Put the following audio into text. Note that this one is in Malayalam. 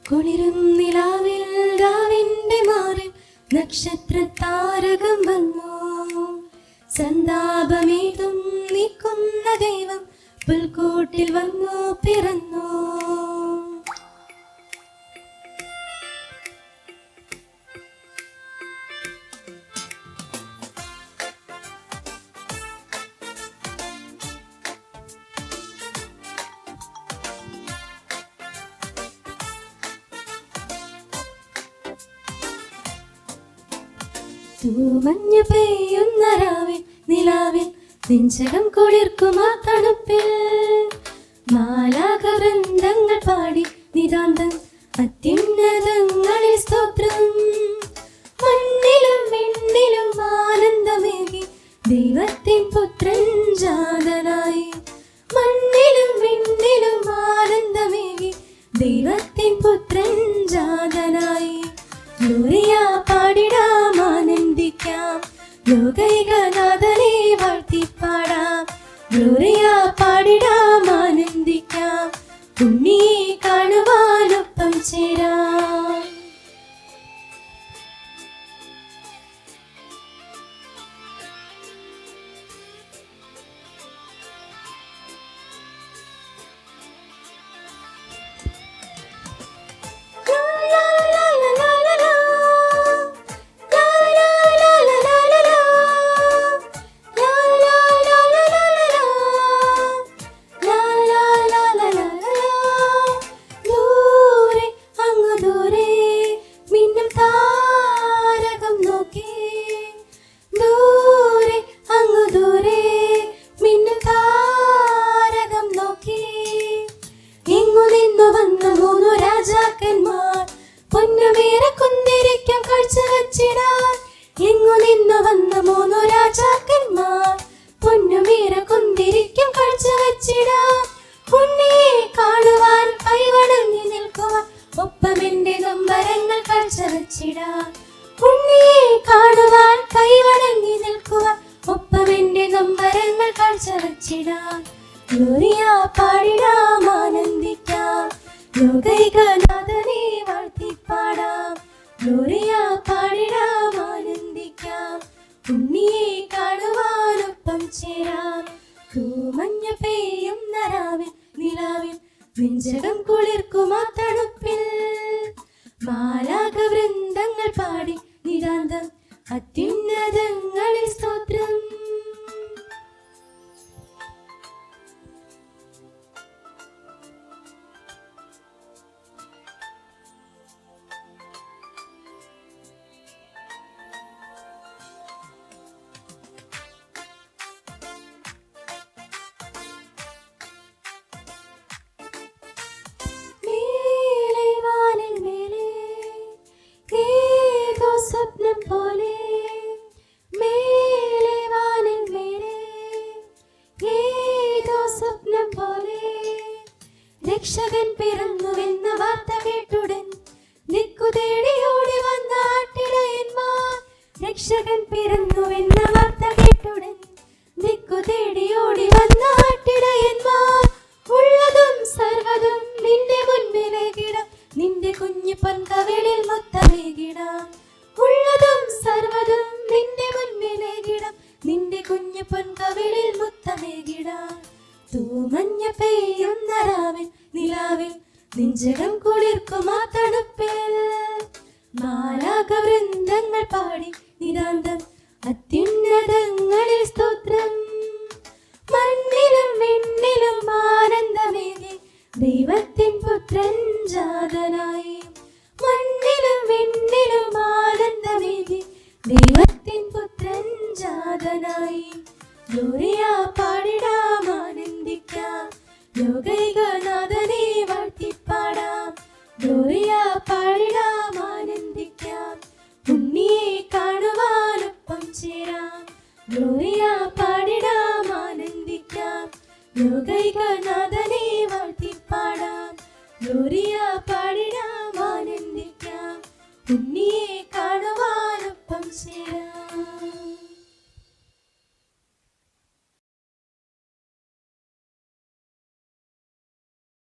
കുളിരും നിലാവിൽ രാവിന്റെ മാറിൽ നക്ഷത്ര താരകം വന്നു. സന്താപമേതും നീക്കുന്ന ദൈവം പുൽക്കൂട്ടിൽ വന്നു പിറന്നു. തൂമഞ്ഞു പെയ്യുന്ന രാവിൽ നിലാവിൽ നെഞ്ചകം കുളിർക്കുമാ തണുപ്പിൽ മാലാകവൃന്ദങ്ങൾ പാടി നിതാന്തം അത്യുന്നതങ്ങളിൽ സ്തോത്രം. മണ്ണിലും വിണ്ണിലും ആനന്ദമേകി ദൈവത്തിൻ പുത്രൻ ജാതനായി. മണ്ണിലും വിണ്ണിലും ആനന്ദമേകി ദൈവത്തിൻ പുത്രൻ ജാതനായി. ഗ്ലോറിയ പാടിടാം ആനന്ദിക്കാം, ലോകൈകനാഥനെ വാഴ്ത്തിപ്പാടാം. ഗ്ലോറിയ പാടിടാം ആനന്ദിക്കാം, ഉണ്ണിയെ കാണുവാനൊപ്പം ചേരാം. ഗ്ലോറിയ പാടിടാം ആനന്ദിക്കാം, ലോകൈകനാഥനെ വാഴ്ത്തിപ്പാടാം. ഗ്ലോറിയ പാടിടാം ആനന്ദിക്കാം, ഉണ്ണിയെ കാണുവാനൊപ്പം ചേരാം. തൂമഞ്ഞു പെയ്യുന്ന രാവിൽ നിലാവിൽ നെഞ്ചകം കുളിർക്കുമാ തണുപ്പിൽ മാലാകവൃന്ദങ്ങൾ പാടി നിതാന്തം അത്യുന്നതങ്ങളിൽ സ്തോത്രം. സ്വപ്നം പോലെ മേലെ വാനിൽ മേലെ ഏതോ സ്വപ്നം പോലെ രക്ഷകൻ പിറന്നുവെന്ന വാർത്ത കേട്ടുടൻ ദിക്കു തേടി ഓടി വന്ന ആട്ടിടയന്മാർ. രക്ഷകൻ പിറന്നുവെന്ന വാർത്ത കേട്ടുടൻ ദിക്കു തേടി ഓടി വന്ന ആട്ടിടയന്മാർ. ഉള്ളതും സർവ്വതും നിന്റെ മുൻപിലേകിടാം, നിന്റെ കുഞ്ഞു പൊൻകവിളിൽ മുത്തമേകിടാം. ഉള്ളതും സർവ്വതും നിന്റെ മുൻപിലേകിടാം, നിന്റെ കുഞ്ഞു പൊൻകവിളിൽ മുത്തമേകിടാം. തൂമഞ്ഞു പെയ്യുന്ന രാവിൽ നിലാവിൽ നെഞ്ചകം കുളിർക്കുമാ തണുപ്പിൽ മാലാകവൃന്ദങ്ങൾ പാടി നിതാന്തം അത്യുന്നതങ്ങളിൽ സ്തോത്രം. മണ്ണിലും വിണ്ണിലും ആനന്ദമേകി ദൈവത്തിൻ പുത്രൻ ജാതനായി. മണ്ണിലും വിണ്ണിലും ആനന്ദമേകി ദൈവത്തിൻ പുത്രൻ ജാതനായി. ഗ്ലോറിയ പാടിടാം ആനന്ദിക്കാം, ലോകൈകനാഥനെ വാഴ്ത്തിപ്പാടാം. ഗ്ലോറിയ പാടിടാം ആനന്ദിക്കാം, ഉണ്ണിയെ കാണുവാനൊപ്പം ചേരാം. ഗ്ലോറിയ പാടിടാം ആനന്ദിക്കാം, ലോകൈകനാഥനെ വാഴ്ത്തിപ്പാടാം. ഗ്ലോറിയ പാടിടാം ആനന്ദിക്കാം, ഉണ്ണിയെ